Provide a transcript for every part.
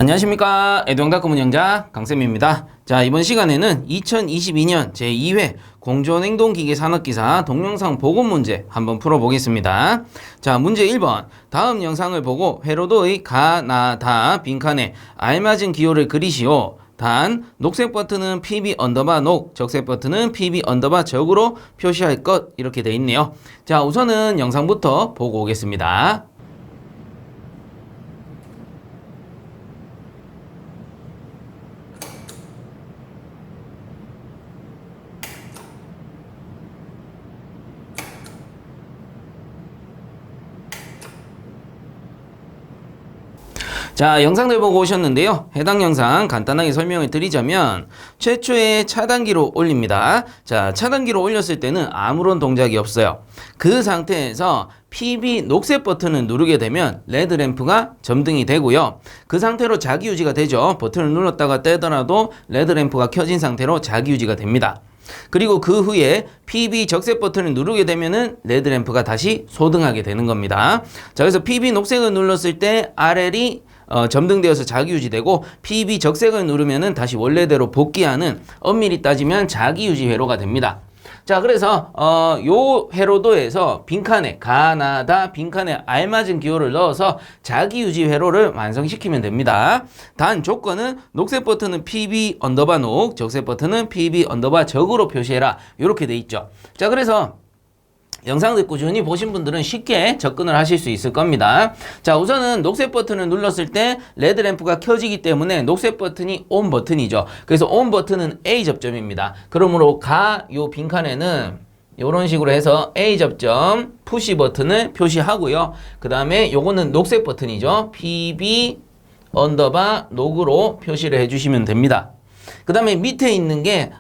안녕하십니까. 에듀앙닷컴 운영자 강쌤입니다. 자, 이번 시간에는 2022년 제2회 공조냉동기계 산업기사 동영상 복원 문제 한번 풀어보겠습니다. 자, 문제 1번. 다음 영상을 보고 회로도의 가, 나, 다 빈칸에 알맞은 기호를 그리시오. 단, 녹색 버튼은 PB 언더바 녹, 적색 버튼은 PB 언더바 적으로 표시할 것. 이렇게 돼 있네요. 자, 우선은 영상부터 보고 오겠습니다. 자, 영상들 보고 오셨는데요. 해당 영상 간단하게 설명을 드리자면 최초에 차단기로 올립니다. 자, 차단기로 올렸을 때는 아무런 동작이 없어요. 그 상태에서 PB 녹색 버튼을 누르게 되면 레드 램프가 점등이 되고요. 그 상태로 자기 유지가 되죠. 버튼을 눌렀다가 떼더라도 레드 램프가 켜진 상태로 자기 유지가 됩니다. 그리고 그 후에 PB 적색 버튼을 누르게 되면은 레드 램프가 다시 소등하게 되는 겁니다. 자, 그래서 PB 녹색을 눌렀을 때 RL이 점등되어서 자기 유지되고 PB 적색을 누르면은 다시 원래대로 복귀하는 엄밀히 따지면 자기 유지 회로가 됩니다. 자, 그래서 요 회로도에서 빈칸에 가나다 빈칸에 알맞은 기호를 넣어서 자기 유지 회로를 완성시키면 됩니다. 단 조건은 녹색 버튼은 PB 언더바 녹, 적색 버튼은 PB 언더바 적으로 표시해라. 이렇게 돼 있죠. 자, 그래서 영상들 꾸준히 보신 분들은 쉽게 접근을 하실 수 있을 겁니다. 자, 우선은 녹색 버튼을 눌렀을 때 레드 램프가 켜지기 때문에 녹색 버튼이 ON 버튼이죠. 그래서 ON 버튼은 A 접점입니다. 그러므로 요 빈칸에는 이런 식으로 해서 A 접점 푸시 버튼을 표시하고요. 그 다음에 요거는 녹색 버튼이죠. PB 언더바 녹으로 표시를 해주시면 됩니다. 그 다음에 밑에 있는 게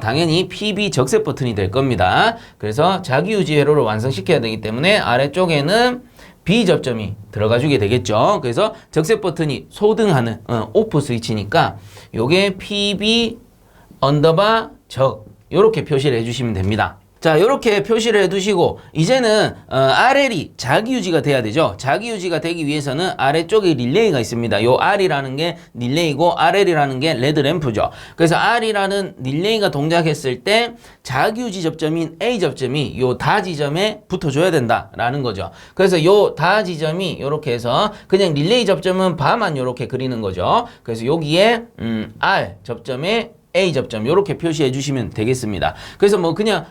당연히 PB 적색 버튼이 될 겁니다. 그래서 자기 유지 회로를 완성시켜야 되기 때문에 아래쪽에는 B 접점이 들어가 주게 되겠죠. 그래서 적색 버튼이 소등하는 오프 스위치니까 요게 PB 언더바 적 요렇게 표시를 해주시면 됩니다. 자, 요렇게 표시를 해두시고 이제는 RL이 자기 유지가 돼야 되죠. 자기 유지가 되기 위해서는 아래쪽에 릴레이가 있습니다. 요 R이라는 게 릴레이고 RL이라는 게 레드 램프죠. 그래서 R이라는 릴레이가 동작했을 때 자기 유지 접점인 A 접점이 요 다 지점에 붙어줘야 된다라는 거죠. 그래서 요 다 지점이 요렇게 해서 그냥 릴레이 접점은 바만 요렇게 그리는 거죠. 그래서 여기에 R 접점에 A 접점 요렇게 표시해 주시면 되겠습니다. 그래서 뭐 그냥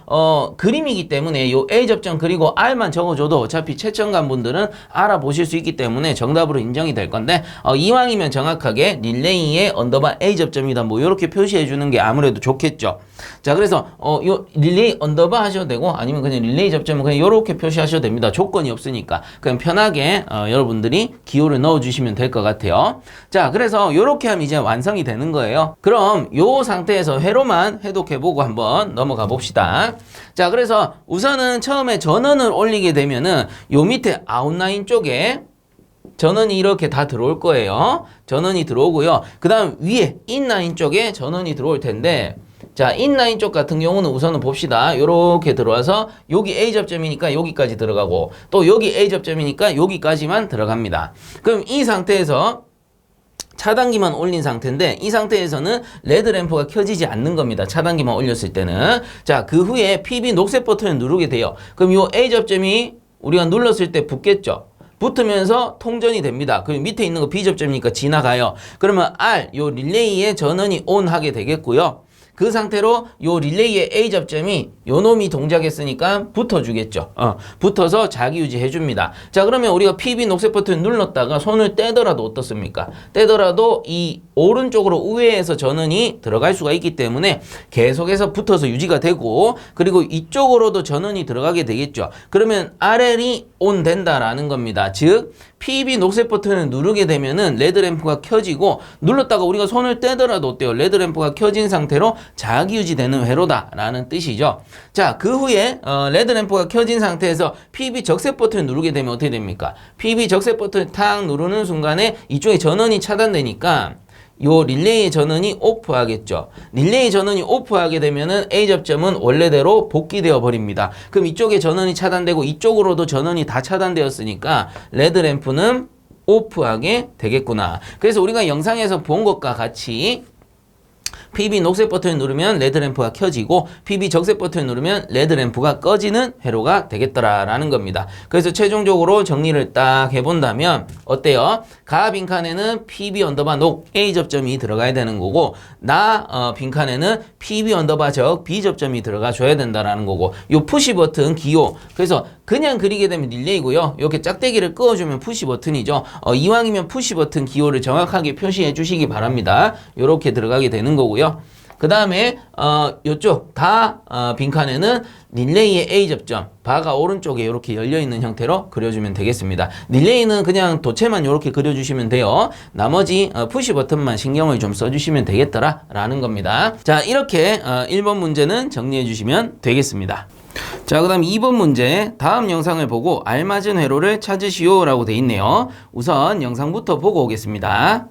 그림이기 때문에 요 A 접점 그리고 R만 적어줘도 어차피 채점관 분들은 알아보실 수 있기 때문에 정답으로 인정이 될 건데 이왕이면 정확하게 릴레이의 언더바 A 접점이다 뭐 요렇게 표시해 주는 게 아무래도 좋겠죠. 자, 그래서 요 릴레이 언더바 하셔도 되고 아니면 그냥 릴레이 접점은 그냥 요렇게 표시하셔도 됩니다. 조건이 없으니까 그냥 편하게 여러분들이 기호를 넣어 주시면 될 것 같아요. 자, 그래서 요렇게 하면 이제 완성이 되는 거예요. 그럼 요 상태에서 회로만 해독해보고 한번 넘어가 봅시다. 자, 그래서 우선은 처음에 전원을 올리게 되면은 요 밑에 아웃라인 쪽에 전원이 이렇게 다 들어올 거예요. 전원이 들어오고요. 그 다음 위에 인라인 쪽에 전원이 들어올 텐데 자, 인라인 쪽 같은 경우는 우선은 봅시다. 요렇게 들어와서 여기 A 접점이니까 여기까지 들어가고 또 여기 A 접점이니까 여기까지만 들어갑니다. 그럼 이 상태에서 차단기만 올린 상태인데 이 상태에서는 레드 램프가 켜지지 않는 겁니다. 차단기만 올렸을 때는. 자, 그 후에 PB 녹색 버튼을 누르게 돼요. 그럼 요 A 접점이 우리가 눌렀을 때 붙겠죠. 붙으면서 통전이 됩니다. 그리고 밑에 있는 거 B 접점이니까 지나가요. 그러면 R, 요 릴레이의 전원이 ON 하게 되겠고요. 그 상태로 요 릴레이의 A 접점이 요 놈이 동작했으니까 붙어주겠죠. 붙어서 자기 유지해줍니다. 자, 그러면 우리가 PB 녹색 버튼 눌렀다가 손을 떼더라도 어떻습니까? 떼더라도 이 오른쪽으로 우회해서 전원이 들어갈 수가 있기 때문에 계속해서 붙어서 유지가 되고 그리고 이쪽으로도 전원이 들어가게 되겠죠. 그러면 RL이 ON 된다라는 겁니다. 즉 PB 녹색 버튼을 누르게 되면은 레드 램프가 켜지고 눌렀다가 우리가 손을 떼더라도 어때요? 레드 램프가 켜진 상태로 자기 유지되는 회로다라는 뜻이죠. 자, 그 후에 레드 램프가 켜진 상태에서 PB 적색 버튼을 누르게 되면 어떻게 됩니까? PB 적색 버튼을 탁 누르는 순간에 이쪽에 전원이 차단되니까 요 릴레이 전원이 오프하겠죠. 릴레이 전원이 오프하게 되면은 A 접점은 원래대로 복귀되어 버립니다. 그럼 이쪽에 전원이 차단되고 이쪽으로도 전원이 다 차단되었으니까 레드 램프는 오프하게 되겠구나. 그래서 우리가 영상에서 본 것과 같이 PB 녹색 버튼을 누르면 레드램프가 켜지고 PB 적색 버튼을 누르면 레드램프가 꺼지는 회로가 되겠더라라는 겁니다. 그래서 최종적으로 정리를 딱 해본다면 어때요? 가 빈칸에는 PB 언더바 녹 A 접점이 들어가야 되는 거고 나 빈칸에는 PB 언더바 적 B 접점이 들어가 줘야 된다라는 거고 요 푸시 버튼 기호 그래서 그냥 그리게 되면 릴레이고요. 이렇게 짝대기를 그어주면 푸시 버튼이죠. 이왕이면 푸시 버튼 기호를 정확하게 표시해 주시기 바랍니다. 요렇게 들어가게 되는 거고요. 그 다음에 요쪽 다 빈칸에는 릴레이의 A 접점 바가 오른쪽에 이렇게 열려있는 형태로 그려주면 되겠습니다. 릴레이는 그냥 도체만 이렇게 그려주시면 돼요. 나머지 푸시 버튼만 신경을 좀 써주시면 되겠더라 라는 겁니다. 자 이렇게 1번 문제는 정리해 주시면 되겠습니다. 자, 그 다음 2번 문제 다음 영상을 보고 알맞은 회로를 찾으시오 라고 돼 있네요. 우선 영상부터 보고 오겠습니다.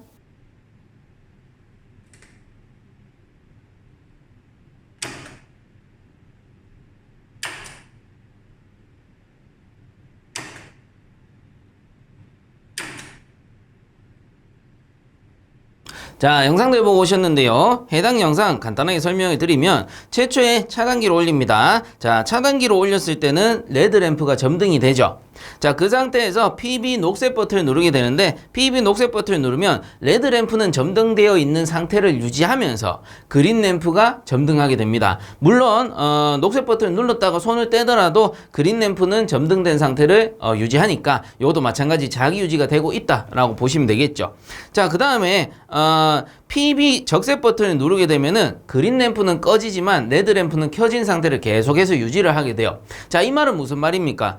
자, 영상들 보고 오셨는데요. 해당 영상 간단하게 설명을 드리면 최초에 차단기를 올립니다. 자, 차단기로 올렸을 때는 레드램프가 점등이 되죠. 자, 그 상태에서 PB 녹색 버튼을 누르게 되는데 PB 녹색 버튼을 누르면 레드램프는 점등되어 있는 상태를 유지하면서 그린램프가 점등하게 됩니다. 물론 녹색 버튼을 눌렀다가 손을 떼더라도 그린램프는 점등된 상태를 유지하니까 이것도 마찬가지 자기 유지가 되고 있다라고 보시면 되겠죠. 자, 그 다음에 PB 적색 버튼을 누르게 되면은 그린램프는 꺼지지만 레드램프는 켜진 상태를 계속해서 유지를 하게 돼요. 자, 이 말은 무슨 말입니까?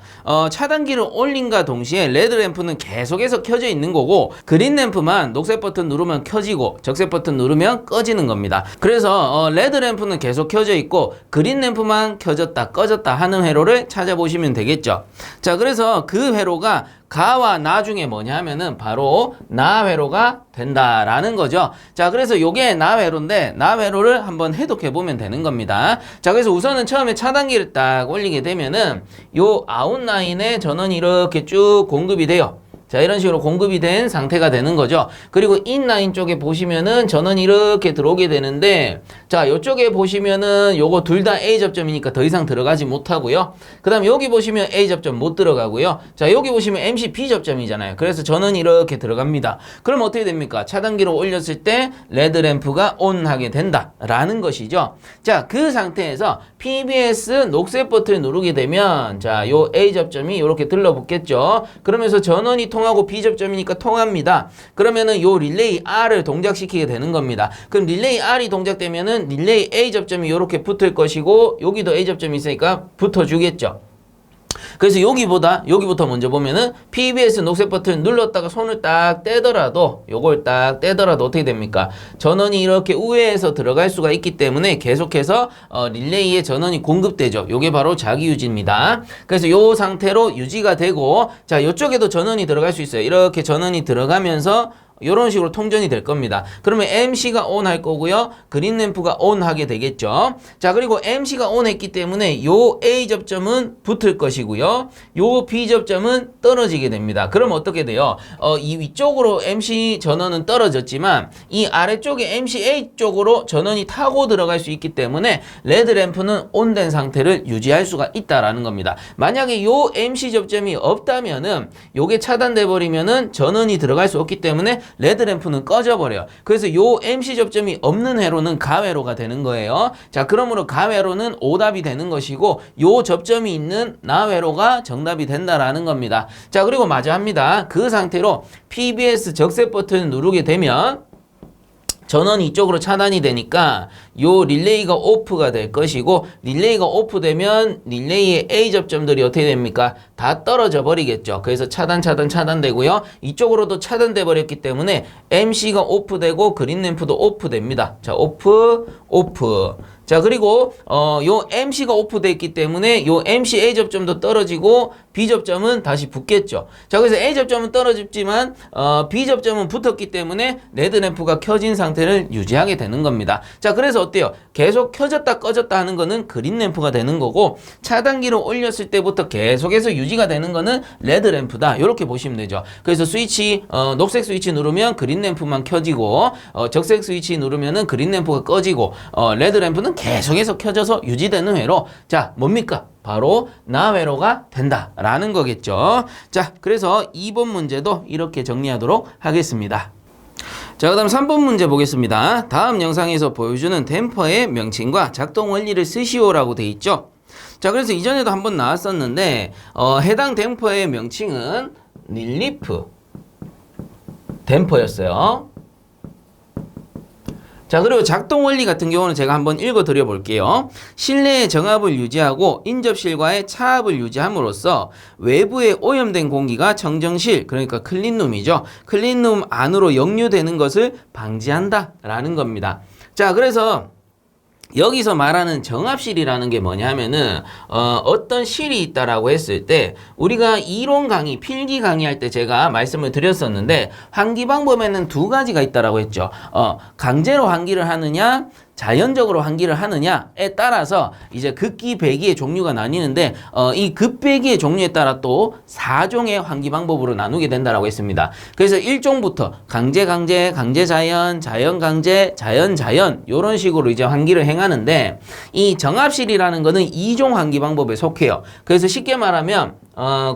차단기를 올린과 동시에 레드램프는 계속해서 켜져 있는 거고 그린램프만 녹색 버튼 누르면 켜지고 적색 버튼 누르면 꺼지는 겁니다. 그래서 레드램프는 계속 켜져 있고 그린램프만 켜졌다 꺼졌다 하는 회로를 찾아보시면 되겠죠. 자, 그래서 그 회로가 가와 나 중에 뭐냐 하면은 바로 나 회로가 된다라는 거죠. 자, 그래서 요게 나 회로인데 나 회로를 한번 해독해 보면 되는 겁니다. 자, 그래서 우선은 처음에 차단기를 딱 올리게 되면은 요 아웃라인에 전원이 이렇게 쭉 공급이 돼요. 자, 이런 식으로 공급이 된 상태가 되는 거죠. 그리고 인라인 쪽에 보시면은 전원이 이렇게 들어오게 되는데 자, 요쪽에 보시면은 요거 둘 다 A 접점이니까 더 이상 들어가지 못하고요. 그 다음 여기 보시면 A 접점 못 들어가고요. 자, 여기 보시면 MC B 접점이잖아요. 그래서 전원이 이렇게 들어갑니다. 그럼 어떻게 됩니까? 차단기로 올렸을 때 레드램프가 ON하게 된다라는 것이죠. 자, 그 상태에서 PBS 녹색 버튼을 누르게 되면 자, 요 A 접점이 이렇게 들러붙겠죠. 그러면서 전원이 통하고 B 접점이니까 통합니다. 그러면은 요 릴레이 R을 동작시키게 되는 겁니다. 그럼 릴레이 R이 동작되면은 릴레이 A 접점이 이렇게 붙을 것이고 여기도 A 접점이 있으니까 붙어주겠죠. 그래서 여기부터 먼저 보면은 PBS 녹색 버튼 눌렀다가 손을 딱 떼더라도 요걸 딱 떼더라도 어떻게 됩니까? 전원이 이렇게 우회해서 들어갈 수가 있기 때문에 계속해서 릴레이에 전원이 공급되죠. 요게 바로 자기 유지입니다. 그래서 요 상태로 유지가 되고 자, 요쪽에도 전원이 들어갈 수 있어요. 이렇게 전원이 들어가면서 이런 식으로 통전이 될 겁니다. 그러면 MC가 ON 할 거고요. 그린램프가 ON 하게 되겠죠. 자, 그리고 MC가 ON 했기 때문에 요 A 접점은 붙을 것이고요. 요 B 접점은 떨어지게 됩니다. 그럼 어떻게 돼요? 이 위쪽으로 MC 전원은 떨어졌지만 이 아래쪽에 MCA 쪽으로 전원이 타고 들어갈 수 있기 때문에 레드램프는 ON 된 상태를 유지할 수가 있다라는 겁니다. 만약에 요 MC 접점이 없다면은 요게 차단돼 버리면은 전원이 들어갈 수 없기 때문에 레드램프는 꺼져버려요. 그래서 요 MC 접점이 없는 회로는 가회로가 되는 거예요. 자, 그러므로 가회로는 오답이 되는 것이고 요 접점이 있는 나회로가 정답이 된다라는 겁니다. 자, 그리고 마저 합니다. 그 상태로 PBS 적색 버튼을 누르게 되면 전원이 이쪽으로 차단이 되니까 요 릴레이가 오프가 될 것이고 릴레이가 오프되면 릴레이의 A 접점들이 어떻게 됩니까? 다 떨어져 버리겠죠. 그래서 차단되고요. 이쪽으로도 차단돼 버렸기 때문에 MC가 오프되고 그린램프도 오프됩니다. 자, 오프 오프. 자, 그리고 요 MC가 오프되어 있기 때문에 요 MC A 접점도 떨어지고 B 접점은 다시 붙겠죠. 자, 그래서 A 접점은 떨어졌지만 B 접점은 붙었기 때문에 레드램프가 켜진 상태를 유지하게 되는 겁니다. 자, 그래서 어때요? 계속 켜졌다 꺼졌다 하는 거는 그린램프가 되는 거고, 차단기로 올렸을 때부터 계속해서 유지가 되는 거는 레드램프다. 이렇게 보시면 되죠. 그래서 스위치 녹색 스위치 누르면 그린램프만 켜지고, 적색 스위치 누르면은 그린램프가 꺼지고, 레드램프는 계속해서 켜져서 유지되는 회로, 자, 뭡니까? 바로 나회로가 된다라는 거겠죠. 자, 그래서 2번 문제도 이렇게 정리하도록 하겠습니다. 자, 그 다음 3번 문제 보겠습니다. 다음 영상에서 보여주는 댐퍼의 명칭과 작동 원리를 쓰시오라고 돼 있죠. 자, 그래서 이전에도 한번 나왔었는데 해당 댐퍼의 명칭은 릴리프 댐퍼였어요. 자, 그리고 작동 원리 같은 경우는 제가 한번 읽어 드려 볼게요. 실내의 정압을 유지하고 인접실과의 차압을 유지함으로써 외부에 오염된 공기가 청정실, 그러니까 클린룸이죠. 클린룸 안으로 역류되는 것을 방지한다 라는 겁니다. 자, 그래서 여기서 말하는 정압실이라는 게 뭐냐면은 어떤 실이 있다라고 했을 때 우리가 이론 강의, 필기 강의할 때 제가 말씀을 드렸었는데 환기 방법에는 두 가지가 있다라고 했죠. 강제로 환기를 하느냐, 자연적으로 환기를 하느냐에 따라서 이제 극기, 배기의 종류가 나뉘는데 이 급배기의 종류에 따라 또 4종의 환기 방법으로 나누게 된다라고 했습니다. 그래서 1종부터 강제, 자연, 자연, 강제, 자연, 자연 이런 식으로 이제 환기를 행하는데, 이 정압실이라는 거는 2종 환기 방법에 속해요. 그래서 쉽게 말하면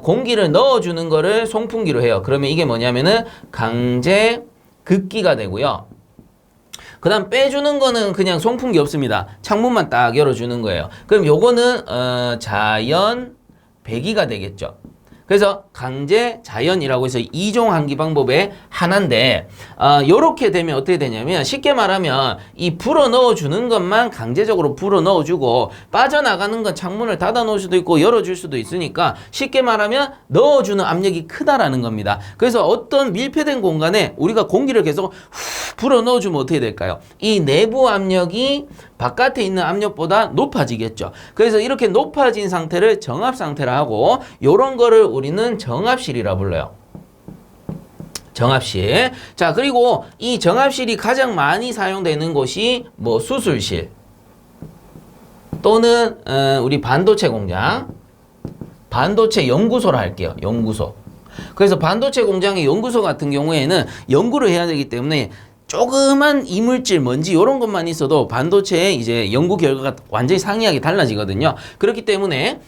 공기를 넣어주는 거를 송풍기로 해요. 그러면 이게 뭐냐면은 강제 급기가 되고요. 그 다음 빼주는 거는 그냥 송풍기 없습니다. 창문만 딱 열어주는 거예요. 그럼 요거는 자연 배기가 되겠죠. 그래서 강제, 자연이라고 해서 2종 환기 방법의 하나인데, 요렇게 되면 어떻게 되냐면, 쉽게 말하면 이 불어 넣어주는 것만 강제적으로 불어 넣어주고 빠져나가는 건 창문을 닫아 놓을 수도 있고 열어줄 수도 있으니까, 쉽게 말하면 넣어주는 압력이 크다라는 겁니다. 그래서 어떤 밀폐된 공간에 우리가 공기를 계속 불어 넣어주면 어떻게 될까요? 이 내부 압력이 바깥에 있는 압력보다 높아지겠죠. 그래서 이렇게 높아진 상태를 정압 상태라 하고, 요런 거를 우리는 정압실이라 불러요. 정압실. 자, 그리고 이 정압실이 가장 많이 사용되는 곳이 뭐 수술실 또는 우리 반도체 공장, 반도체 연구소라 할게요. 연구소. 그래서 반도체 공장의 연구소 같은 경우에는 연구를 해야 되기 때문에 조그만 이물질, 먼지 이런 것만 있어도 반도체의 이제 연구 결과가 완전히 상이하게 달라지거든요. 그렇기 때문에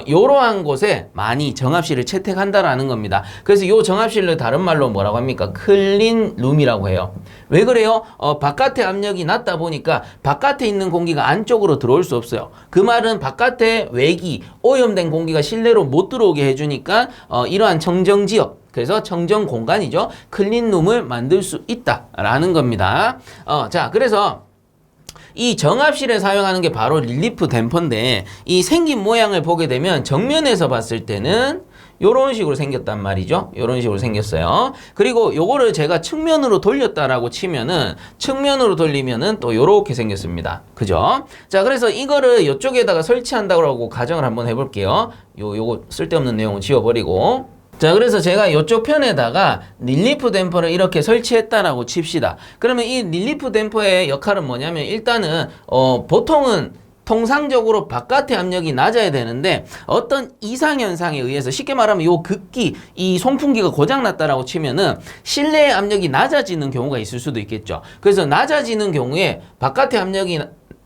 이러한 곳에 많이 정압실을 채택한다라는 겁니다. 그래서 이 정압실을 다른 말로 뭐라고 합니까? 클린룸이라고 해요. 왜 그래요? 바깥의 압력이 낮다 보니까 바깥에 있는 공기가 안쪽으로 들어올 수 없어요. 그 말은 바깥에 외기, 오염된 공기가 실내로 못 들어오게 해주니까 이러한 청정지역, 그래서 청정 공간이죠. 클린룸을 만들 수 있다라는 겁니다. 자, 그래서 이 정압실에 사용하는 게 바로 릴리프 댐퍼인데, 이 생긴 모양을 보게 되면 정면에서 봤을 때는 요런 식으로 생겼단 말이죠. 요런 식으로 생겼어요. 그리고 요거를 제가 측면으로 돌렸다라고 치면은, 측면으로 돌리면은 또 요렇게 생겼습니다. 그죠? 자, 그래서 이거를 요쪽에다가 설치한다고 가정을 한번 해볼게요. 요거 쓸데없는 내용은 지워버리고. 자, 그래서 제가 이쪽 편에다가 릴리프 댐퍼를 이렇게 설치했다라고 칩시다. 그러면 이 릴리프 댐퍼의 역할은 뭐냐면, 일단은 보통은 통상적으로 바깥의 압력이 낮아야 되는데 어떤 이상현상에 의해서, 쉽게 말하면 요 급기, 이 송풍기가 고장났다라고 치면은 실내의 압력이 낮아지는 경우가 있을 수도 있겠죠. 그래서 낮아지는 경우에 바깥의 압력이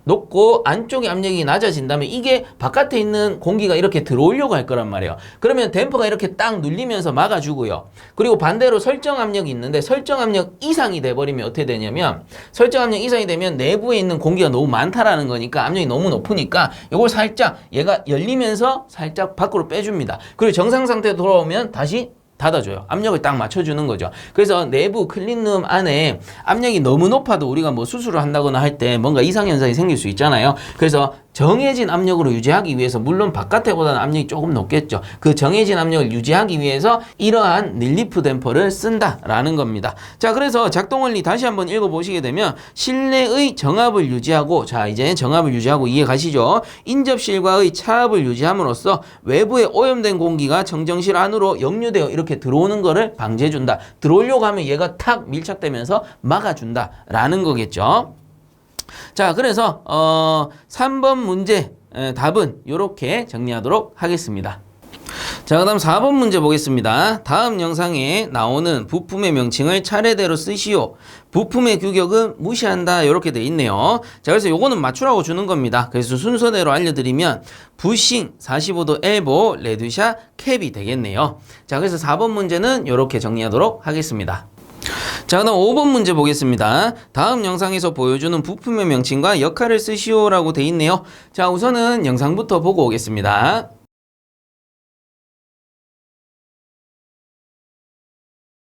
높고 안쪽의 압력이 낮아진다면 이게 바깥에 있는 공기가 이렇게 들어오려고 할 거란 말이에요. 그러면 댐퍼가 이렇게 딱 눌리면서 막아주고요. 그리고 반대로 설정 압력이 있는데, 설정 압력 이상이 돼버리면 어떻게 되냐면, 설정 압력 이상이 되면 내부에 있는 공기가 너무 많다라는 거니까, 압력이 너무 높으니까 이걸 살짝 얘가 열리면서 살짝 밖으로 빼줍니다. 그리고 정상 상태로 돌아오면 다시 닫아줘요. 압력을 딱 맞춰주는 거죠. 그래서 내부 클린룸 안에 압력이 너무 높아도 우리가 뭐 수술을 한다거나 할 때 뭔가 이상현상이 생길 수 있잖아요. 그래서 정해진 압력으로 유지하기 위해서, 물론 바깥에보다는 압력이 조금 높겠죠. 그 정해진 압력을 유지하기 위해서 이러한 릴리프 댐퍼를 쓴다라는 겁니다. 자, 그래서 작동 원리 다시 한번 읽어보시게 되면 실내의 정압을 유지하고, 자, 이제 정압을 유지하고 이해 가시죠? 인접실과의 차압을 유지함으로써 외부에 오염된 공기가 정정실 안으로 역류되어 이렇게 들어오는 거를 방지해준다. 들어오려고 하면 얘가 탁 밀착되면서 막아준다라는 거겠죠. 자, 그래서 3번 문제 답은 이렇게 정리하도록 하겠습니다. 자, 그 다음 4번 문제 보겠습니다. 다음 영상에 나오는 부품의 명칭을 차례대로 쓰시오. 부품의 규격은 무시한다. 이렇게 돼 있네요. 자, 그래서 요거는 맞추라고 주는 겁니다. 그래서 순서대로 알려드리면 부싱, 45도 엘보, 레드샷, 캡이 되겠네요. 자, 그래서 4번 문제는 이렇게 정리하도록 하겠습니다. 자, 그다음 5번 문제 보겠습니다. 다음 영상에서 보여주는 부품의 명칭과 역할을 쓰시오라고 돼 있네요. 자, 우선은 영상부터 보고 오겠습니다.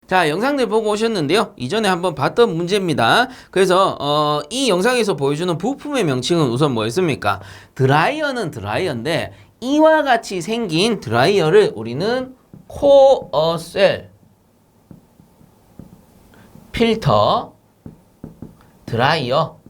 자, 영상들 보고 오셨는데요. 이전에 한번 봤던 문제입니다. 그래서 이 영상에서 보여주는 부품의 명칭은 우선 뭐였습니까? 드라이어는 드라이어인데 이와 같이 생긴 드라이어를 우리는 코어셀 필터 드라이어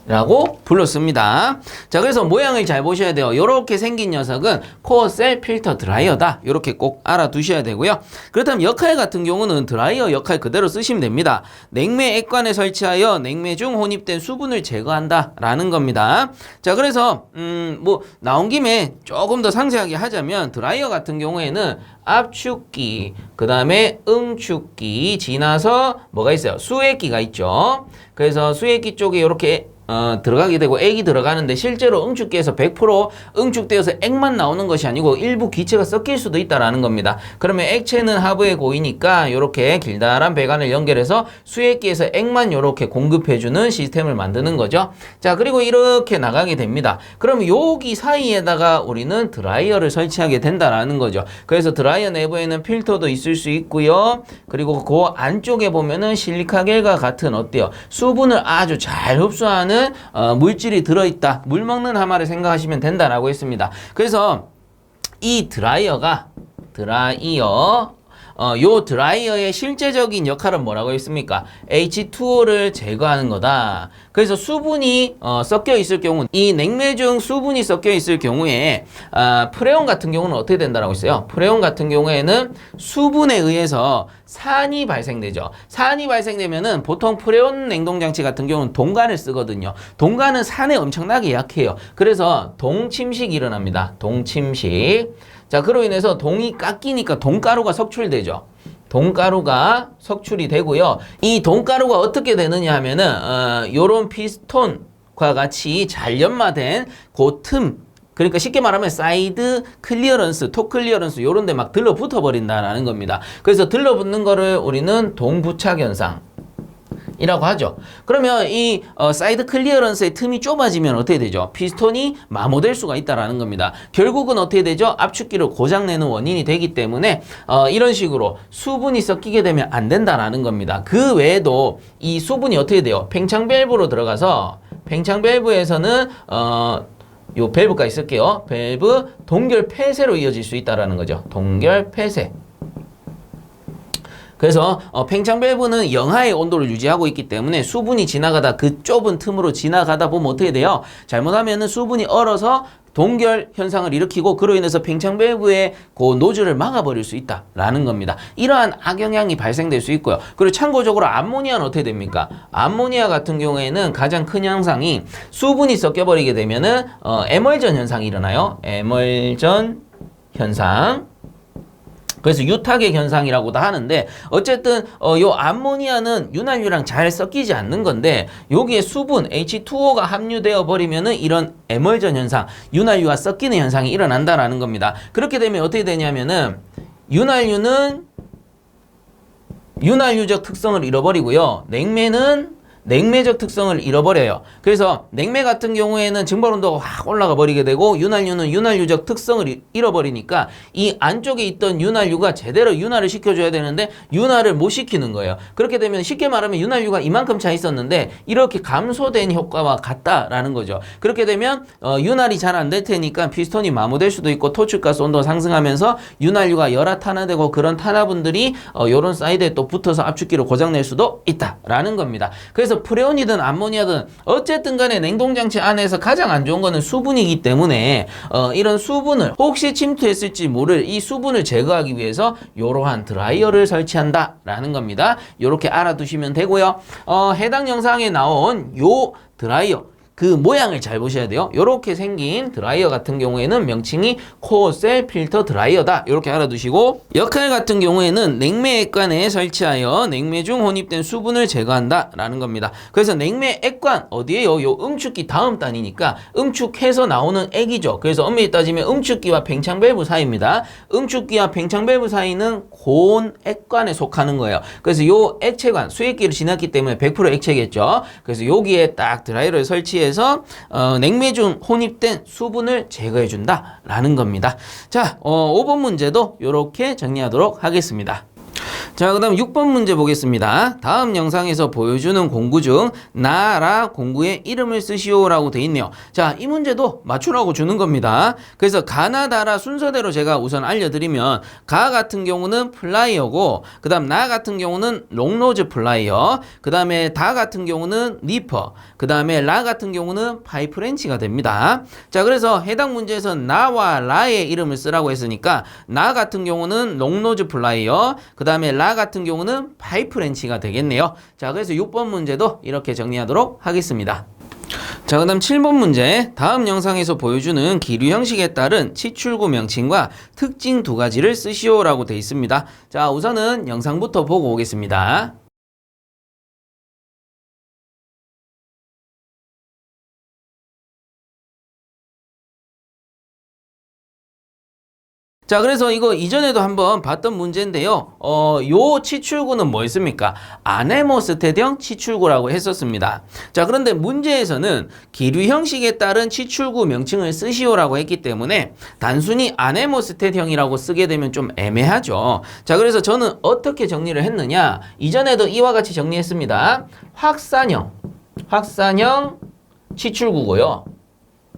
라고 불렀습니다. 자, 그래서 모양을 잘 보셔야 돼요. 이렇게 생긴 녀석은 코어셀 필터 드라이어다. 이렇게 꼭 알아두셔야 되고요. 그렇다면 역할 같은 경우는 드라이어 역할 그대로 쓰시면 됩니다. 냉매 액관에 설치하여 냉매 중 혼입된 수분을 제거한다 라는 겁니다. 자, 그래서 뭐 나온 김에 조금 더 상세하게 하자면 드라이어 같은 경우에는 압축기, 그 다음에 응축기 지나서 뭐가 있어요? 수액기가 있죠. 그래서 수액기 쪽에 이렇게 들어가게 되고 액이 들어가는데 실제로 응축기에서 100% 응축되어서 액만 나오는 것이 아니고 일부 기체가 섞일 수도 있다라는 겁니다. 그러면 액체는 하부에 고이니까 이렇게 길다란 배관을 연결해서 수액기에서 액만 이렇게 공급해주는 시스템을 만드는 거죠. 자, 그리고 이렇게 나가게 됩니다. 그럼 여기 사이에다가 우리는 드라이어를 설치하게 된다라는 거죠. 그래서 드라이어 내부에는 필터도 있을 수 있고요. 그리고 그 안쪽에 보면은 실리카겔과 같은 어때요? 수분을 아주 잘 흡수하는 물질이 들어있다. 물 먹는 하마를 생각하시면 된다라고 했습니다. 그래서 이 드라이어가 요 드라이어의 실제적인 역할은 뭐라고 했습니까? H2O를 제거하는 거다. 그래서 수분이 섞여 있을 경우, 이 냉매 중 수분이 섞여 있을 경우에 프레온 같은 경우는 어떻게 된다라고 했어요? 프레온 같은 경우에는 수분에 의해서 산이 발생되죠. 산이 발생되면은 보통 프레온 냉동장치 같은 경우는 동간을 쓰거든요. 동간은 산에 엄청나게 약해요. 그래서 동침식이 일어납니다. 동침식. 자, 그로 인해서 동이 깎이니까 동가루가 석출되죠. 동가루가 석출이 되고요. 이 동가루가 어떻게 되느냐 하면은 요런 피스톤과 같이 잘 연마된 그 틈, 그러니까 쉽게 말하면 사이드 클리어런스, 톱 클리어런스 요런 데 막 들러붙어 버린다라는 겁니다. 그래서 들러붙는 거를 우리는 동부착 현상 이라고 하죠. 그러면 이 사이드 클리어런스의 틈이 좁아지면 어떻게 되죠? 피스톤이 마모될 수가 있다라는 겁니다. 결국은 어떻게 되죠? 압축기를 고장내는 원인이 되기 때문에 이런 식으로 수분이 섞이게 되면 안 된다라는 겁니다. 그 외에도 이 수분이 어떻게 돼요? 팽창 밸브로 들어가서 팽창 밸브에서는 요 밸브까지 쓸게요. 밸브 동결 폐쇄로 이어질 수 있다라는 거죠. 동결 폐쇄. 그래서 팽창 밸브는 영하의 온도를 유지하고 있기 때문에 수분이 지나가다 그 좁은 틈으로 지나가다 보면 어떻게 돼요? 잘못하면은 수분이 얼어서 동결 현상을 일으키고 그로 인해서 팽창 밸브의 그 노즐을 막아버릴 수 있다라는 겁니다. 이러한 악영향이 발생될 수 있고요. 그리고 참고적으로 암모니아는 어떻게 됩니까? 암모니아 같은 경우에는 가장 큰 현상이 수분이 섞여버리게 되면은 에멀전 현상이 일어나요. 에멀전 현상. 그래서 유타객 현상이라고도 하는데 어쨌든 요 암모니아는 윤활유랑 잘 섞이지 않는 건데 여기에 수분 H2O가 함유되어 버리면은 이런 에멀전 현상, 윤활유와 섞이는 현상이 일어난다라는 겁니다. 그렇게 되면 어떻게 되냐면은 윤활유는 윤활유적 특성을 잃어버리고요. 냉매는 냉매적 특성을 잃어버려요. 그래서 냉매 같은 경우에는 증발온도가 확 올라가 버리게 되고 윤활유는 윤활유적 특성을 잃어버리니까 이 안쪽에 있던 윤활유가 제대로 윤활을 시켜줘야 되는데 윤활을 못 시키는 거예요. 그렇게 되면 쉽게 말하면 윤활유가 이만큼 차 있었는데 이렇게 감소된 효과와 같다라는 거죠. 그렇게 되면 윤활이 잘 안 될 테니까 피스톤이 마모될 수도 있고 토출가스 온도가 상승하면서 윤활유가 열화 탄화되고 그런 탄화분들이 요런 사이드에 또 붙어서 압축기를 고장낼 수도 있다라는 겁니다. 그래서 프레온이든 암모니아든 어쨌든 간에 냉동장치 안에서 가장 안 좋은 거는 수분이기 때문에 이런 수분을 혹시 침투했을지 모를 이 수분을 제거하기 위해서 이러한 드라이어를 설치한다라는 겁니다. 이렇게 알아두시면 되고요. 해당 영상에 나온 요 드라이어 그 모양을 잘 보셔야 돼요. 이렇게 생긴 드라이어 같은 경우에는 명칭이 코어셀 필터 드라이어다. 이렇게 알아두시고 역할 같은 경우에는 냉매액관에 설치하여 냉매 중 혼입된 수분을 제거한다 라는 겁니다. 그래서 냉매액관 어디에요? 요 음축기 다음 단이니까 음축해서 나오는 액이죠. 그래서 엄밀히 따지면 음축기와 팽창밸브 사이입니다. 음축기와 팽창밸브 사이는 고온액관에 속하는 거예요. 그래서 요 액체관 수액기를 지났기 때문에 100% 액체겠죠. 그래서 여기에 딱 드라이어를 설치해 해서 냉매 중 혼입된 수분을 제거해 준다 라는 겁니다. 자, 5번 문제도 이렇게 정리하도록 하겠습니다. 자, 그 다음 6번 문제 보겠습니다. 다음 영상에서 보여주는 공구 중 나라 공구의 이름을 쓰시오 라고 돼 있네요. 자, 이 문제도 맞추라고 주는 겁니다. 그래서 가나 다라 순서대로 제가 우선 알려드리면 가 같은 경우는 플라이어고 그 다음 나 같은 경우는 롱노즈 플라이어 그 다음에 다 같은 경우는 니퍼 그 다음에 라 같은 경우는 파이프 렌치가 됩니다. 자, 그래서 해당 문제에서 나와 라의 이름을 쓰라고 했으니까 나 같은 경우는 롱노즈 플라이어 그 다음에 라 같은 경우는 파이프 렌치가 되겠네요. 자, 그래서 6번 문제도 이렇게 정리하도록 하겠습니다. 자, 그 다음 7번 문제 다음 영상에서 보여주는 기류 형식에 따른 치출구 명칭과 특징 두 가지를 쓰시오 라고 되어 있습니다. 자, 우선은 영상부터 보고 오겠습니다. 자, 그래서 이거 이전에도 한번 봤던 문제인데요. 요 치출구는 뭐였습니까? 아네모스텟형 치출구라고 했었습니다. 자, 그런데 문제에서는 기류 형식에 따른 치출구 명칭을 쓰시오라고 했기 때문에 단순히 아네모스텟형이라고 쓰게 되면 좀 애매하죠. 자, 그래서 저는 어떻게 정리를 했느냐? 이전에도 이와 같이 정리했습니다. 확산형 치출구고요.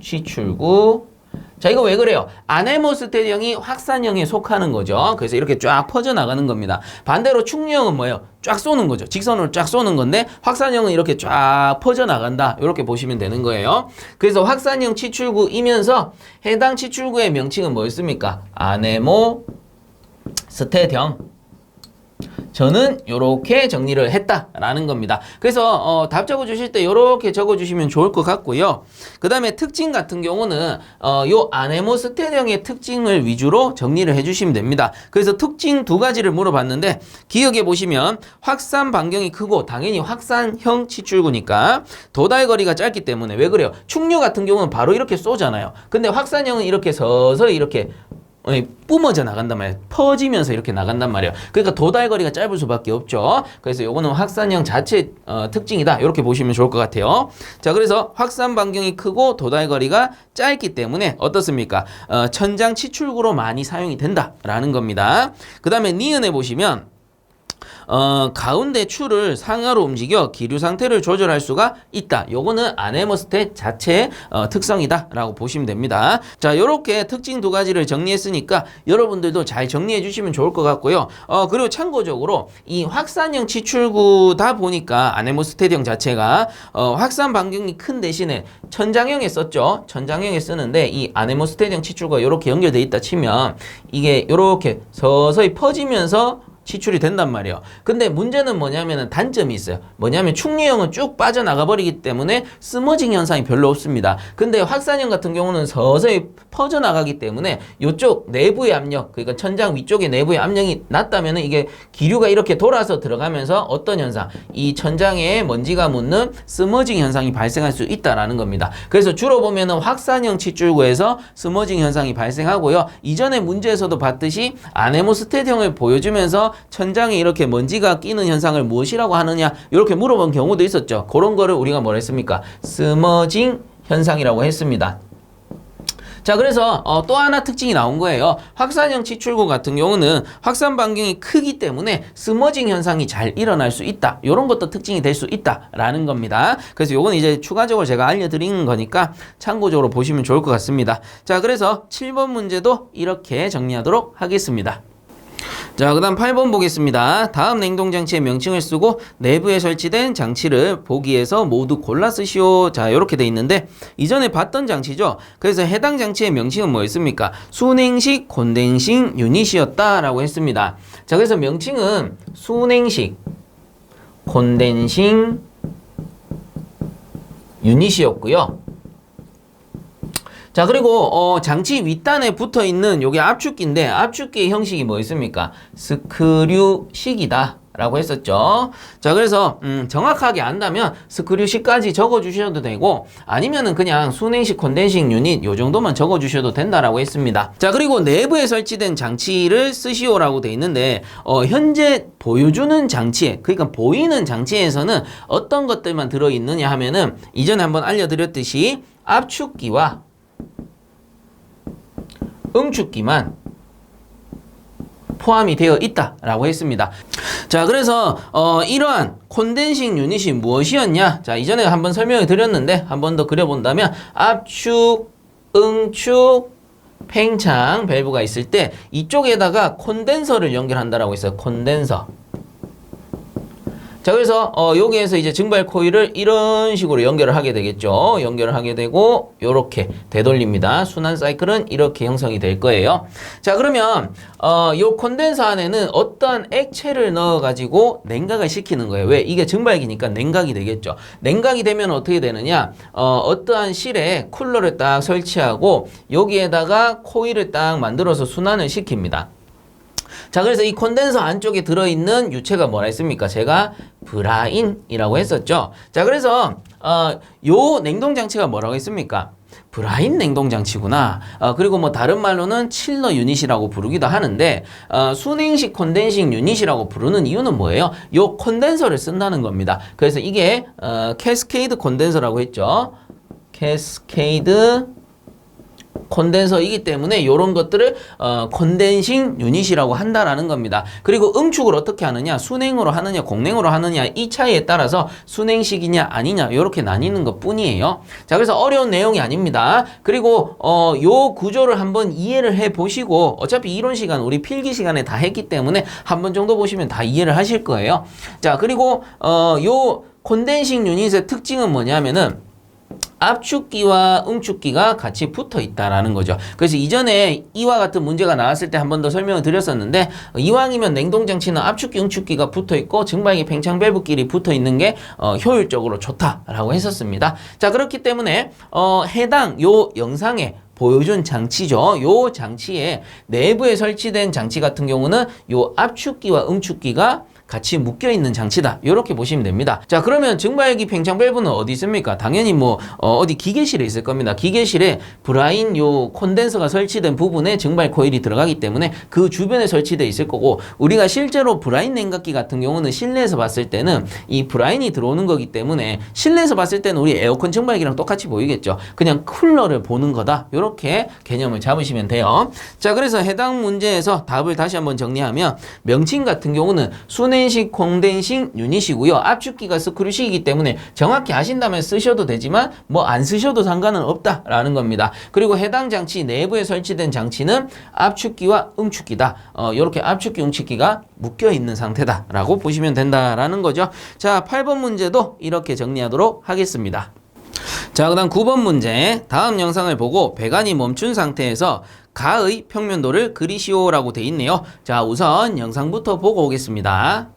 치출구. 자, 이거 왜 그래요? 아네모스텟형이 확산형에 속하는 거죠. 그래서 이렇게 쫙 퍼져나가는 겁니다. 반대로 충류형은 뭐예요? 쫙 쏘는 거죠. 직선으로 쫙 쏘는 건데 확산형은 이렇게 쫙 퍼져나간다. 이렇게 보시면 되는 거예요. 그래서 확산형 치출구이면서 해당 치출구의 명칭은 뭐였습니까? 아네모스텟형. 저는 이렇게 정리를 했다라는 겁니다. 그래서 답 적어주실 때 이렇게 적어주시면 좋을 것 같고요. 그 다음에 특징 같은 경우는 요 아네모스텟형의 특징을 위주로 정리를 해주시면 됩니다. 그래서 특징 두 가지를 물어봤는데 기억해 보시면 확산 반경이 크고 당연히 확산형 치출구니까 도달 거리가 짧기 때문에 왜 그래요? 충류 같은 경우는 바로 이렇게 쏘잖아요. 근데 확산형은 이렇게 서서히 이렇게 뿜어져 나간단 말이에요. 퍼지면서 이렇게 나간단 말이에요. 그러니까 도달거리가 짧을 수밖에 없죠. 그래서 요거는 확산형 자체 특징이다. 이렇게 보시면 좋을 것 같아요. 자, 그래서 확산 반경이 크고 도달거리가 짧기 때문에 어떻습니까? 천장 치출구로 많이 사용이 된다라는 겁니다. 그 다음에 니은에 보시면 가운데 추를 상하로 움직여 기류 상태를 조절할 수가 있다. 요거는 아네모스텟 자체의 특성이다 라고 보시면 됩니다. 자, 요렇게 특징 두 가지를 정리했으니까 여러분들도 잘 정리해 주시면 좋을 것 같고요. 그리고 참고적으로 이 확산형 치출구다 보니까 아네모스텟형 자체가 확산 반경이 큰 대신에 천장형에 썼죠. 천장형에 쓰는데 이 아네모스텟형 치출구가 요렇게 연결돼 있다 치면 이게 요렇게 서서히 퍼지면서 치출이 된단 말이에요. 근데 문제는 뭐냐면은 단점이 있어요. 뭐냐면 충류형은 쭉 빠져나가 버리기 때문에 스머징 현상이 별로 없습니다. 근데 확산형 같은 경우는 서서히 퍼져나가기 때문에 이쪽 내부의 압력, 그러니까 천장 위쪽의 내부의 압력이 낮다면은 이게 기류가 이렇게 돌아서 들어가면서 어떤 현상? 이 천장에 먼지가 묻는 스머징 현상이 발생할 수 있다라는 겁니다. 그래서 주로 보면은 확산형 치출구에서 스머징 현상이 발생하고요. 이전에 문제에서도 봤듯이 아네모스텟형을 보여주면서 천장에 이렇게 먼지가 끼는 현상을 무엇이라고 하느냐 이렇게 물어본 경우도 있었죠. 그런 거를 우리가 뭐라 했습니까? 스머징 현상이라고 했습니다. 자, 그래서 또 하나 특징이 나온 거예요. 확산형 치출구 같은 경우는 확산 반경이 크기 때문에 스머징 현상이 잘 일어날 수 있다. 이런 것도 특징이 될 수 있다라는 겁니다. 그래서 요건 이제 추가적으로 제가 알려드리는 거니까 참고적으로 보시면 좋을 것 같습니다. 자, 그래서 7번 문제도 이렇게 정리하도록 하겠습니다. 자, 그 다음 8번 보겠습니다. 다음 냉동장치의 명칭을 쓰고 내부에 설치된 장치를 보기에서 모두 골라 쓰시오. 자, 이렇게 돼 있는데 이전에 봤던 장치죠. 그래서 해당 장치의 명칭은 뭐였습니까? 순행식 콘덴싱 유닛이었다라고 했습니다. 자, 그래서 명칭은 순행식 콘덴싱 유닛이었고요. 자, 그리고 장치 윗단에 붙어있는 요게 압축기인데 압축기의 형식이 뭐였습니까? 스크류식이다 라고 했었죠. 자, 그래서 정확하게 안다면 스크류식까지 적어주셔도 되고 아니면은 그냥 순행식 콘덴싱 유닛 요 정도만 적어주셔도 된다라고 했습니다. 자, 그리고 내부에 설치된 장치를 쓰시오라고 돼 있는데 현재 보여주는 장치에, 그러니까 보이는 장치에서는 어떤 것들만 들어있느냐 하면은 이전에 한번 알려드렸듯이 압축기와 응축기만 포함이 되어 있다라고 했습니다. 자, 그래서 이러한 콘덴싱 유닛이 무엇이었냐? 자, 이전에 한번 설명을 드렸는데 한 번 더 그려본다면 압축, 응축, 팽창 밸브가 있을 때 이쪽에다가 콘덴서를 연결한다라고 했어요. 콘덴서. 자, 그래서 여기에서 이제 증발 코일을 이런 식으로 연결을 하게 되겠죠. 연결을 하게 되고 요렇게 되돌립니다. 순환 사이클은 이렇게 형성이 될 거예요. 자, 그러면 요 콘덴서 안에는 어떠한 액체를 넣어 가지고 냉각을 시키는 거예요. 왜? 이게 증발기니까 냉각이 되겠죠. 냉각이 되면 어떻게 되느냐? 어떠한 실에 쿨러를 딱 설치하고 여기에다가 코일을 딱 만들어서 순환을 시킵니다. 자, 그래서 이 콘덴서 안쪽에 들어있는 유체가 뭐라 했습니까? 제가 브라인이라고 했었죠. 자, 그래서 요 냉동장치가 뭐라고 했습니까? 브라인 냉동장치구나. 그리고 뭐 다른 말로는 칠러 유닛이라고 부르기도 하는데 순행식 콘덴싱 유닛이라고 부르는 이유는 뭐예요? 요 콘덴서를 쓴다는 겁니다. 그래서 이게 캐스케이드 콘덴서라고 했죠. 캐스케이드 콘덴서이기 때문에 이런 것들을 콘덴싱 유닛이라고 한다라는 겁니다. 그리고 응축을 어떻게 하느냐, 순행으로 하느냐, 공냉으로 하느냐 이 차이에 따라서 순행식이냐 아니냐 이렇게 나뉘는 것 뿐이에요. 자, 그래서 어려운 내용이 아닙니다. 그리고 요 구조를 한번 이해를 해 보시고 어차피 이론 시간 우리 필기 시간에 다 했기 때문에 한 번 정도 보시면 다 이해를 하실 거예요. 자, 그리고 요 콘덴싱 유닛의 특징은 뭐냐면은 압축기와 응축기가 같이 붙어 있다라는 거죠. 그래서 이전에 이와 같은 문제가 나왔을 때 한 번 더 설명을 드렸었는데 이왕이면 냉동장치는 압축기, 응축기가 붙어 있고 증발기, 팽창 밸브끼리 붙어 있는 게 효율적으로 좋다라고 했었습니다. 자, 그렇기 때문에 해당 요 영상에 보여준 장치죠. 요 장치에 내부에 설치된 장치 같은 경우는 요 압축기와 응축기가 같이 묶여있는 장치다. 이렇게 보시면 됩니다. 자, 그러면 증발기 팽창 밸브는 어디 있습니까? 당연히 뭐 어디 기계실에 있을 겁니다. 기계실에 브라인 요 콘덴서가 설치된 부분에 증발 코일이 들어가기 때문에 그 주변에 설치되어 있을 거고 우리가 실제로 브라인 냉각기 같은 경우는 실내에서 봤을 때는 이 브라인이 들어오는 거기 때문에 실내에서 봤을 때는 우리 에어컨 증발기랑 똑같이 보이겠죠. 그냥 쿨러를 보는 거다. 이렇게 개념을 잡으시면 돼요. 자, 그래서 해당 문제에서 답을 다시 한번 정리하면 명칭 같은 경우는 순행식 콘덴싱 유닛이고요. 압축기가 스크류식이기 때문에 정확히 아신다면 쓰셔도 되지만 뭐 안 쓰셔도 상관은 없다라는 겁니다. 그리고 해당 장치 내부에 설치된 장치는 압축기와 응축기다. 이렇게 압축기, 응축기가 묶여 있는 상태다라고 보시면 된다라는 거죠. 자, 8번 문제도 이렇게 정리하도록 하겠습니다. 자, 그 다음 9번 문제. 다음 영상을 보고 배관이 멈춘 상태에서 가의 평면도를 그리시오라고 돼 있네요. 자, 우선 영상부터 보고 오겠습니다.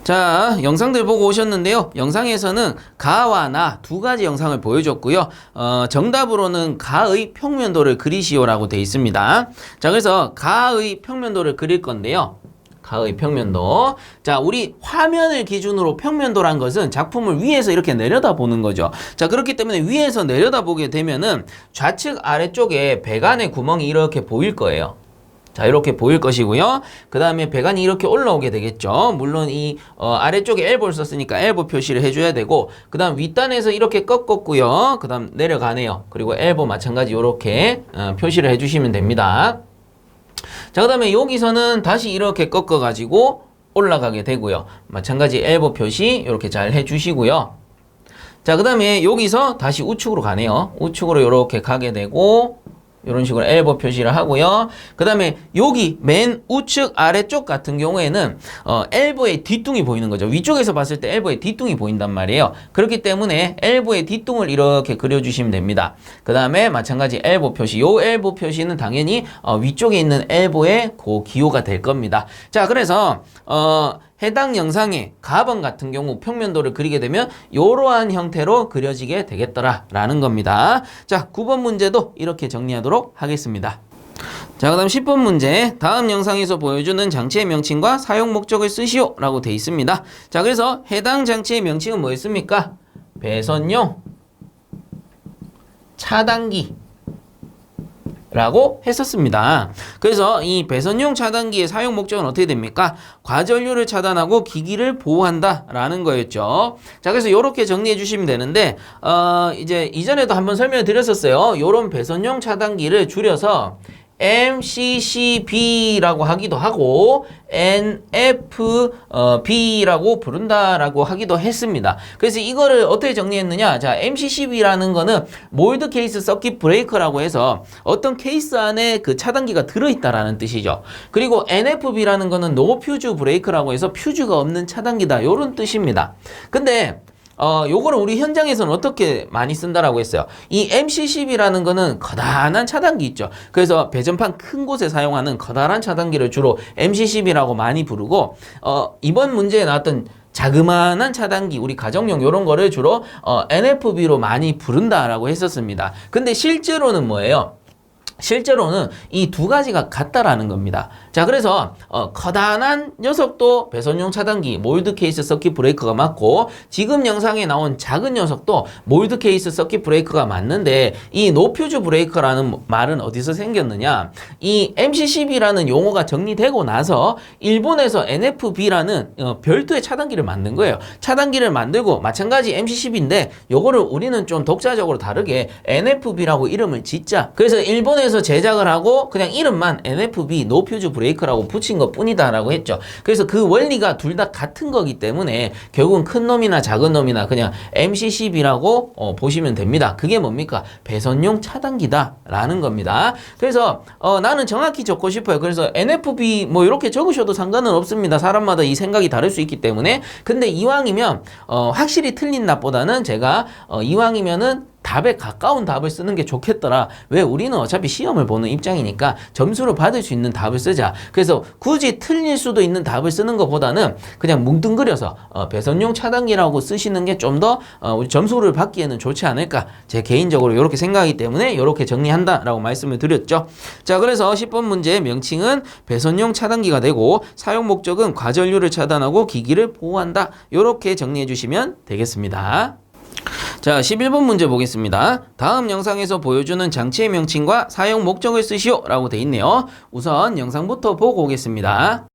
자, 영상들 보고 오셨는데요. 영상에서는 가와 나 두 가지 영상을 보여줬고요. 정답으로는 가의 평면도를 그리시오라고 되어 있습니다. 자, 그래서 가의 평면도를 그릴 건데요. 가의 평면도. 자, 우리 화면을 기준으로 평면도란 것은 작품을 위에서 이렇게 내려다보는 거죠. 자, 그렇기 때문에 위에서 내려다보게 되면은 좌측 아래쪽에 배관의 구멍이 이렇게 보일 거예요. 자, 이렇게 보일 것이고요. 그 다음에 배관이 이렇게 올라오게 되겠죠. 물론 이 아래쪽에 엘보를 썼으니까 엘보 표시를 해줘야 되고, 그 다음 윗단에서 이렇게 꺾었고요. 그 다음 내려가네요. 그리고 엘보 마찬가지 이렇게 표시를 해주시면 됩니다. 자, 그 다음에 여기서는 다시 이렇게 꺾어가지고 올라가게 되고요. 마찬가지 엘보 표시 이렇게 잘 해주시고요. 자, 그 다음에 여기서 다시 우측으로 가네요. 우측으로 이렇게 가게 되고, 이런 식으로 엘보 표시를 하고요. 그 다음에 여기 맨 우측 아래쪽 같은 경우에는 엘보의 뒷둥이 보이는 거죠. 위쪽에서 봤을 때 엘보의 뒷둥이 보인단 말이에요. 그렇기 때문에 엘보의 뒷둥을 이렇게 그려주시면 됩니다. 그 다음에 마찬가지 엘보 표시. 요 엘보 표시는 당연히 위쪽에 있는 엘보의 그 기호가 될 겁니다. 자, 그래서 해당 영상의 가번 같은 경우 평면도를 그리게 되면 이러한 형태로 그려지게 되겠더라라는 겁니다. 자, 9번 문제도 이렇게 정리하도록 하겠습니다. 자, 그 다음 10번 문제. 다음 영상에서 보여주는 장치의 명칭과 사용 목적을 쓰시오 라고 되어 있습니다. 자, 그래서 해당 장치의 명칭은 뭐였습니까? 배선용 차단기 라고 했었습니다. 그래서 이 배선용 차단기의 사용 목적은 어떻게 됩니까? 과전류를 차단하고 기기를 보호한다 라는 거였죠. 자, 그래서 이렇게 정리해 주시면 되는데 이제 이전에도 한번 설명을 드렸었어요. 요런 배선용 차단기를 줄여서 MCCB라고 하기도 하고 NFB라고 부른다라고 하기도 했습니다. 그래서 이거를 어떻게 정리했느냐? 자, MCCB라는 거는 몰드 케이스 서킷 브레이커라고 해서 어떤 케이스 안에 그 차단기가 들어있다라는 뜻이죠. 그리고 NFB라는 거는 노 퓨즈 브레이커라고 해서 퓨즈가 없는 차단기다, 요런 뜻입니다. 근데 요거를 우리 현장에서는 어떻게 많이 쓴다라고 했어요. 이 MCCB라는 거는 커다란 차단기 있죠. 그래서 배전판 큰 곳에 사용하는 커다란 차단기를 주로 MCCB라고 많이 부르고, 이번 문제에 나왔던 자그마한 차단기, 우리 가정용 요런 거를 주로 NFB로 많이 부른다라고 했었습니다. 근데 실제로는 뭐예요? 실제로는 이 두 가지가 같다라는 겁니다. 자, 그래서 커다란 녀석도 배선용 차단기 몰드 케이스 서킷 브레이커가 맞고, 지금 영상에 나온 작은 녀석도 몰드 케이스 서킷 브레이커가 맞는데, 이 노퓨즈 브레이커라는 말은 어디서 생겼느냐? 이 MCCB라는 용어가 정리되고 나서 일본에서 NFB라는 별도의 차단기를 만든 거예요. 차단기를 만들고 마찬가지 MCCB인데 요거를 우리는 좀 독자적으로 다르게 NFB라고 이름을 짓자. 그래서 일본에서 제작을 하고 그냥 이름만 NFB 노퓨즈 브레이커라고 붙인 것 뿐이다 라고 했죠. 그래서 그 원리가 둘 다 같은 거기 때문에 결국은 큰 놈이나 작은 놈이나 그냥 MCCB라고 보시면 됩니다. 그게 뭡니까? 배선용 차단기다 라는 겁니다. 그래서 나는 정확히 적고 싶어요. 그래서 NFB 뭐 이렇게 적으셔도 상관은 없습니다. 사람마다 이 생각이 다를 수 있기 때문에. 근데 이왕이면 확실히 틀린 답보다는 제가 이왕이면은 답에 가까운 답을 쓰는 게 좋겠더라. 왜? 우리는 어차피 시험을 보는 입장이니까 점수를 받을 수 있는 답을 쓰자. 그래서 굳이 틀릴 수도 있는 답을 쓰는 것보다는 그냥 뭉뚱그려서 배선용 차단기라고 쓰시는 게 좀 더 우리 점수를 받기에는 좋지 않을까, 제 개인적으로 이렇게 생각하기 때문에 이렇게 정리한다라고 말씀을 드렸죠. 자, 그래서 10번 문제의 명칭은 배선용 차단기가 되고 사용 목적은 과전류를 차단하고 기기를 보호한다. 이렇게 정리해 주시면 되겠습니다. 자, 11번 문제 보겠습니다. 다음 영상에서 보여주는 장치의 명칭과 사용 목적을 쓰시오 라고 돼 있네요. 우선 영상부터 보고 오겠습니다.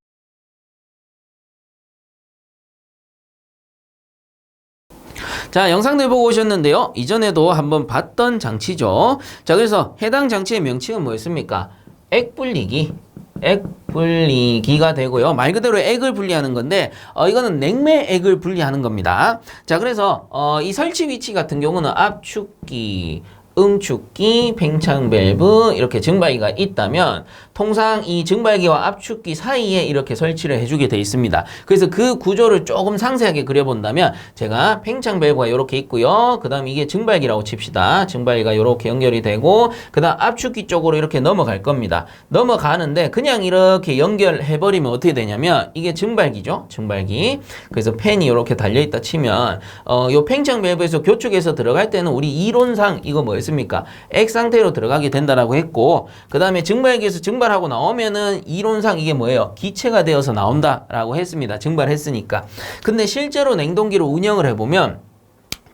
자, 영상들 보고 오셨는데요. 이전에도 한번 봤던 장치죠. 자, 그래서 해당 장치의 명칭은 뭐였습니까? 액분리기. 액분리기가 되고요. 말 그대로 액을 분리하는 건데 이거는 냉매액을 분리하는 겁니다. 자, 그래서 이 설치 위치 같은 경우는 압축기, 응축기, 팽창 밸브 이렇게 증발기가 있다면, 통상 이 증발기와 압축기 사이에 이렇게 설치를 해주게 돼 있습니다. 그래서 그 구조를 조금 상세하게 그려본다면 제가 팽창 밸브가 이렇게 있고요. 그 다음 이게 증발기라고 칩시다. 증발기가 이렇게 연결이 되고 그 다음 압축기 쪽으로 이렇게 넘어갈 겁니다. 넘어가는데 그냥 이렇게 연결해버리면 어떻게 되냐면 이게 증발기죠. 증발기. 그래서 팬이 이렇게 달려있다 치면 요 팽창 밸브에서 교축에서 들어갈 때는 우리 이론상 이거 뭐였습니까? 액 상태로 들어가게 된다라고 했고 그 다음에 증발기에서 증발하고 나오면은 이론상 이게 뭐예요? 기체가 되어서 나온다라고 했습니다. 증발했으니까. 근데 실제로 냉동기로 운영을 해보면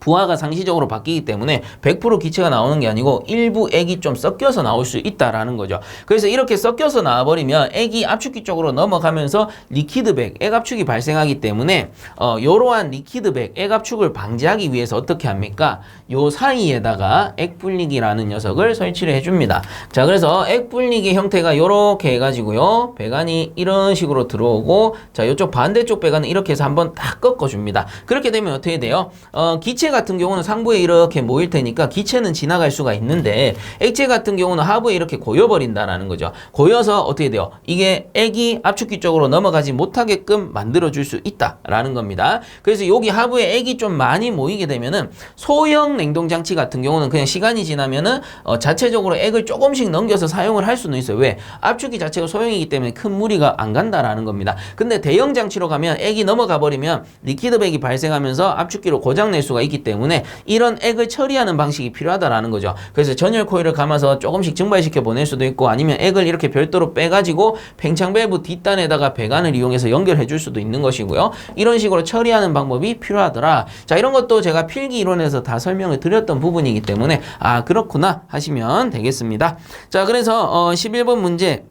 부하가 상시적으로 바뀌기 때문에 100% 기체가 나오는 게 아니고 일부 액이 좀 섞여서 나올 수 있다라는 거죠. 그래서 이렇게 섞여서 나와버리면 액이 압축기 쪽으로 넘어가면서 리퀴드백, 액 압축이 발생하기 때문에 이러한 리퀴드백, 액 압축을 방지하기 위해서 어떻게 합니까? 요 사이에다가 액 분리기라는 녀석을 설치를 해줍니다. 자, 그래서 액 분리기 형태가 요렇게 해가지고요. 배관이 이런 식으로 들어오고 자, 요쪽 반대쪽 배관은 이렇게 해서 한번 딱 꺾어줍니다. 그렇게 되면 어떻게 돼요? 기체 같은 경우는 상부에 이렇게 모일 테니까 기체는 지나갈 수가 있는데 액체 같은 경우는 하부에 이렇게 고여버린다라는 거죠. 고여서 어떻게 돼요? 이게 액이 압축기 쪽으로 넘어가지 못하게끔 만들어줄 수 있다라는 겁니다. 그래서 여기 하부에 액이 좀 많이 모이게 되면은 소형 냉동장치 같은 경우는 그냥 시간이 지나면은 자체적으로 액을 조금씩 넘겨서 사용을 할 수는 있어요. 왜? 압축기 자체가 소형이기 때문에 큰 무리가 안 간다라는 겁니다. 근데 대형 장치로 가면 액이 넘어가 버리면 리퀴드백이 발생하면서 압축기로 고장낼 수가 있기 때문에 이런 액을 처리하는 방식이 필요하다라는 거죠. 그래서 전열 코일을 감아서 조금씩 증발시켜 보낼 수도 있고 아니면 액을 이렇게 별도로 빼가지고 팽창 밸브 뒷단에다가 배관을 이용해서 연결해 줄 수도 있는 것이고요. 이런 식으로 처리하는 방법이 필요하더라. 자, 이런 것도 제가 필기 이론에서 다 설명을 드렸던 부분이기 때문에 아, 그렇구나 하시면 되겠습니다. 자, 그래서 11번 문제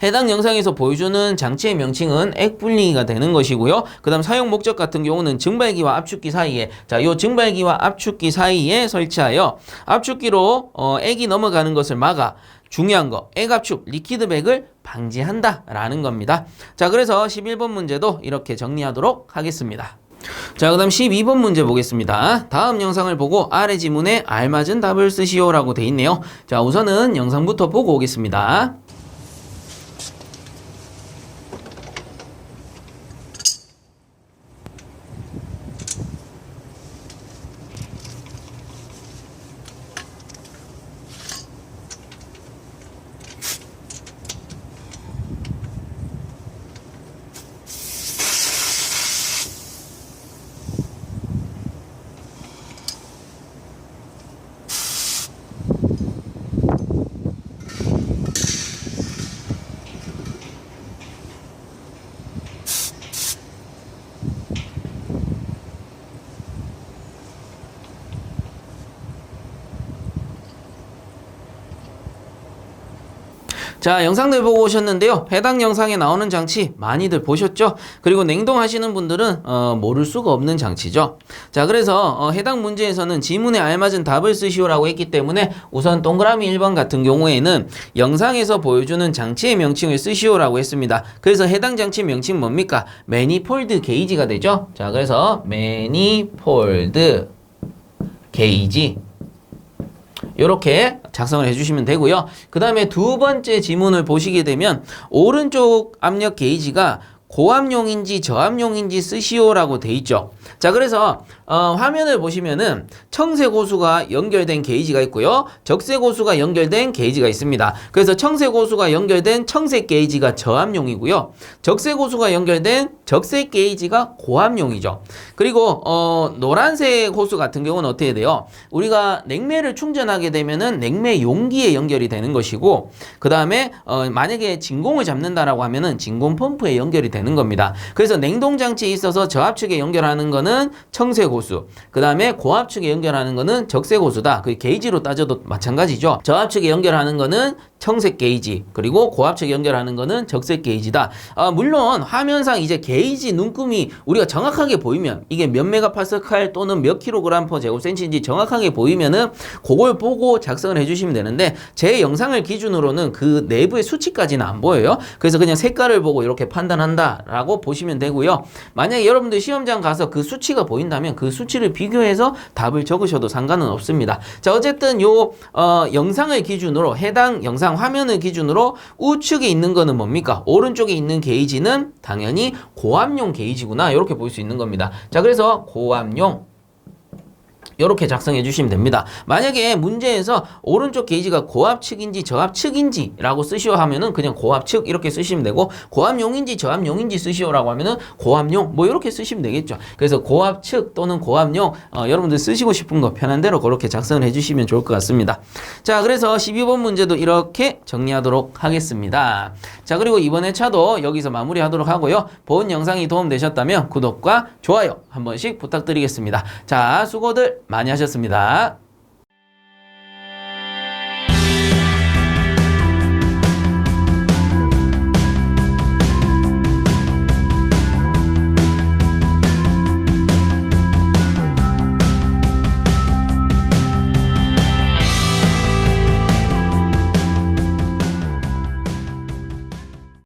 해당 영상에서 보여주는 장치의 명칭은 액 분리기가 되는 것이고요. 그 다음 사용 목적 같은 경우는 증발기와 압축기 사이에 자, 요 증발기와 압축기 사이에 설치하여 압축기로 액이 넘어가는 것을 막아 중요한 거, 액 압축, 리퀴드백을 방지한다 라는 겁니다. 자, 그래서 11번 문제도 이렇게 정리하도록 하겠습니다. 자, 그 다음 12번 문제 보겠습니다. 다음 영상을 보고 아래 지문에 알맞은 답을 쓰시오 라고 돼 있네요. 자, 우선은 영상부터 보고 오겠습니다. 자, 영상들 보고 오셨는데요. 해당 영상에 나오는 장치 많이들 보셨죠? 그리고 냉동하시는 분들은 모를 수가 없는 장치죠. 자, 그래서 해당 문제에서는 지문에 알맞은 답을 쓰시오라고 했기 때문에 우선 동그라미 1번 같은 경우에는 영상에서 보여주는 장치의 명칭을 쓰시오라고 했습니다. 그래서 해당 장치 명칭 뭡니까? 매니폴드 게이지가 되죠. 자, 그래서 매니폴드 게이지 이렇게 작성을 해주시면 되고요. 그 다음에 두 번째 지문을 보시게 되면 오른쪽 압력 게이지가 고압용인지 저압용인지 쓰시오라고 돼 있죠. 자, 그래서 화면을 보시면은 청색 호수가 연결된 게이지가 있고요. 적색 호수가 연결된 게이지가 있습니다. 그래서 청색 호수가 연결된 청색 게이지가 저압용이고요. 적색 호수가 연결된 적색 게이지가 고압용이죠. 그리고 노란색 호수 같은 경우는 어떻게 돼요? 우리가 냉매를 충전하게 되면은 냉매 용기에 연결이 되는 것이고, 그 다음에 만약에 진공을 잡는다라고 하면은 진공 펌프에 연결이 되는 겁니다. 그래서 냉동 장치에 있어서 저압축에 연결하는 거는 청색 호수, 그 다음에 고압축에 연결하는 거는 적색 호수다. 그 게이지로 따져도 마찬가지죠. 저압축에 연결하는 거는 청색 게이지, 그리고 고압축에 연결하는 거는 적색 게이지다. 물론 화면상 이제 게이지 눈금이 우리가 정확하게 보이면 이게 몇 메가파스칼 또는 몇 킬로그램 퍼 제곱센치인지 정확하게 보이면은 그걸 보고 작성을 해주시면 되는데, 제 영상을 기준으로는 그 내부의 수치까지는 안 보여요. 그래서 그냥 색깔을 보고 이렇게 판단한다 라고 보시면 되고요. 만약에 여러분들 시험장 가서 그 수치가 보인다면 그 수치를 비교해서 답을 적으셔도 상관은 없습니다. 자, 어쨌든 요 영상을 기준으로 해당 영상 영상 화면을 기준으로 우측에 있는 거는 뭡니까? 오른쪽에 있는 게이지는 당연히 고압용 게이지구나. 이렇게 볼 수 있는 겁니다. 자, 그래서 고압용 이렇게 작성해 주시면 됩니다. 만약에 문제에서 오른쪽 게이지가 고압측인지 저압측인지 라고 쓰시오 하면은 그냥 고압측 이렇게 쓰시면 되고, 고압용인지 저압용인지 쓰시오라고 하면은 고압용 뭐 이렇게 쓰시면 되겠죠. 그래서 고압측 또는 고압용 여러분들 쓰시고 싶은 거 편한 대로 그렇게 작성을 해 주시면 좋을 것 같습니다. 자, 그래서 12번 문제도 이렇게 정리하도록 하겠습니다. 자, 그리고 이번 회차도 여기서 마무리하도록 하고요. 본 영상이 도움되셨다면 구독과 좋아요 한 번씩 부탁드리겠습니다. 자, 수고들 많이 하셨습니다.